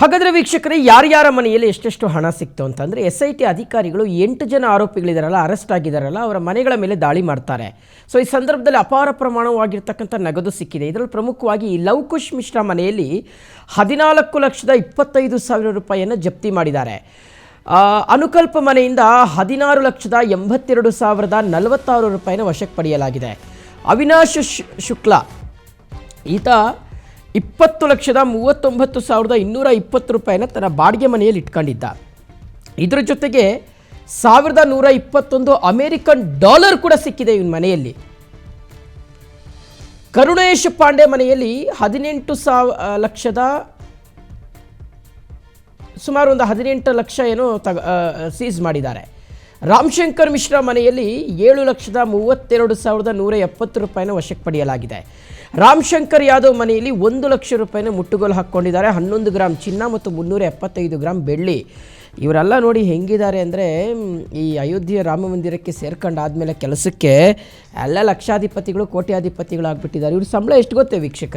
ಹಾಗಾದರೆ ವೀಕ್ಷಕರೇ, ಯಾರ್ಯಾರ ಮನೆಯಲ್ಲಿ ಎಷ್ಟೆಷ್ಟು ಹಣ ಸಿಕ್ತು ಅಂತಂದರೆ SIT ಅಧಿಕಾರಿಗಳು 8 ಜನ ಆರೋಪಿಗಳಿದಾರಲ್ಲ, ಅರೆಸ್ಟ್ ಆಗಿದ್ದಾರಲ್ಲ, ಅವರ ಮನೆಗಳ ಮೇಲೆ ದಾಳಿ ಮಾಡ್ತಾರೆ. ಸೊ ಈ ಸಂದರ್ಭದಲ್ಲಿ ಅಪಾರ ಪ್ರಮಾಣವಾಗಿರ್ತಕ್ಕಂಥ ನಗದು ಸಿಕ್ಕಿದೆ. ಇದರಲ್ಲಿ ಪ್ರಮುಖವಾಗಿ ಈ ಲವಕುಶ್ ಮಿಶ್ರಾ ಮನೆಯಲ್ಲಿ 14,25,000 ರೂಪಾಯಿಯನ್ನು ಜಪ್ತಿ ಮಾಡಿದ್ದಾರೆ. ಅನುಕಲ್ಪ ಮನೆಯಿಂದ 16,82,046 ರೂಪಾಯಿನ ವಶಕ್ಕೆ ಪಡೆಯಲಾಗಿದೆ. ಅವಿನಾಶ್ ಶುಕ್ಲಾ ಈತ 20,39,220 ರೂಪಾಯಿನ ತನ್ನ ಬಾಡಿಗೆ ಮನೆಯಲ್ಲಿ ಇಟ್ಕೊಂಡಿದ್ದ. ಇದರ ಜೊತೆಗೆ 1,121 ಅಮೆರಿಕನ್ ಡಾಲರ್ ಕೂಡ ಸಿಕ್ಕಿದೆ ಇವನ ಮನೆಯಲ್ಲಿ. ಕರುಣೇಶ್ ಪಾಂಡೆ ಮನೆಯಲ್ಲಿ 18 ಲಕ್ಷದ ಸುಮಾರು ಒಂದು 18 ಲಕ್ಷ ಏನೋ ಸೀಸ್ ಮಾಡಿದ್ದಾರೆ. ರಾಮಶಂಕರ್ ಮಿಶ್ರಾ ಮನೆಯಲ್ಲಿ 7,32,170 ರೂಪಾಯಿನ ವಶಕ್ಕೆ ಪಡೆಯಲಾಗಿದೆ. ರಾಮಶಂಕರ್ ಯಾದವ್ ಮನೆಯಲ್ಲಿ 1 ಲಕ್ಷ ರೂಪಾಯಿನ ಮುಟ್ಟುಗೋಲು ಹಾಕ್ಕೊಂಡಿದ್ದಾರೆ. 11 ಗ್ರಾಮ್ ಚಿನ್ನ ಮತ್ತು 375 ಗ್ರಾಮ್ ಬೆಳ್ಳಿ. ಇವರೆಲ್ಲ ನೋಡಿ ಹೆಂಗಿದ್ದಾರೆ ಅಂದರೆ, ಈ ಅಯೋಧ್ಯೆ ರಾಮ ಮಂದಿರಕ್ಕೆ ಸೇರ್ಕೊಂಡಾದ್ಮೇಲೆ ಕೆಲಸಕ್ಕೆ ಎಲ್ಲ ಲಕ್ಷಾಧಿಪತಿಗಳು ಕೋಟ್ಯಾಧಿಪತಿಗಳು ಆಗಿಬಿಟ್ಟಿದ್ದಾರೆ. ಇವ್ರ ಸಂಬಳ ಎಷ್ಟು ಗೊತ್ತೇ ವೀಕ್ಷಕರೇ?